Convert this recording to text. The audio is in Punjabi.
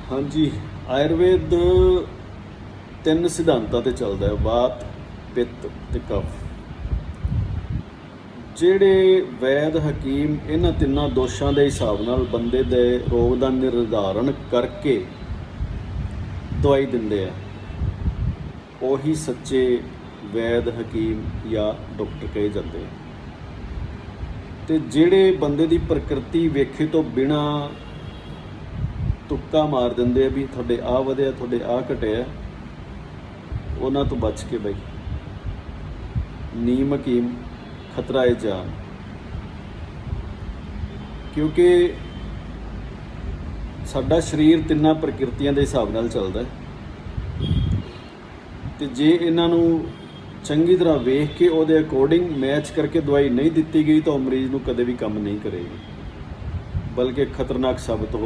हाँ जी, आयुर्वेद 3 सिद्धांतां ते चलदा है, वात, पित्त ते कफ। ਜਿਹੜੇ ਵੈਦ ਹਕੀਮ ਇਹਨਾਂ ਤਿੰਨਾਂ ਦੋਸ਼ਾਂ ਦੇ ਹਿਸਾਬ ਨਾਲ ਬੰਦੇ ਦੇ ਰੋਗ ਦਾ ਨਿਰਧਾਰਨ ਕਰਕੇ ਦਵਾਈ ਦਿੰਦੇ ਆ, ਉਹੀ ਸੱਚੇ ਵੈਦ ਹਕੀਮ ਜਾਂ ਡਾਕਟਰ ਕਹੇ ਜਾਂਦੇ ਆ। ਤੇ ਜਿਹੜੇ ਬੰਦੇ ਦੀ ਪ੍ਰਕਿਰਤੀ ਵੇਖੇ ਤੋਂ ਬਿਨਾਂ ਤੁੱਕਾ ਮਾਰ ਦਿੰਦੇ ਆ ਵੀ ਤੁਹਾਡੇ ਆਹ ਵਧਿਆ, ਤੁਹਾਡੇ ਆਹ ਘਟਿਆ, ਉਹਨਾਂ ਤੋਂ ਬਚ ਕੇ ਬਈ। ਨੀਮ ਹਕੀਮ ਖਤਰਾ ਏ ਜਾਨ, ਕਿਉਂਕਿ ਸਾਡਾ ਸਰੀਰ ਤਿੰਨਾਂ ਪ੍ਰਕਿਰਤੀਆਂ ਦੇ ਹਿਸਾਬ ਨਾਲ ਚੱਲਦਾ ਹੈ, ਤੇ ਜੇ ਇਹਨਾਂ ਨੂੰ ਚੰਗੀ ਤਰ੍ਹਾਂ ਵੇਖ ਕੇ ਉਹਦੇ ਅਕੋਰਡਿੰਗ ਮੈਚ ਕਰਕੇ ਦਵਾਈ ਨਹੀਂ ਦਿੱਤੀ ਗਈ ਤਾਂ ਉਹ ਮਰੀਜ਼ ਨੂੰ ਕਦੇ ਵੀ ਕੰਮ ਨਹੀਂ ਕਰੇਗੀ, ਬਲਕਿ ਖਤਰਨਾਕ ਸਾਬਤ ਹੋ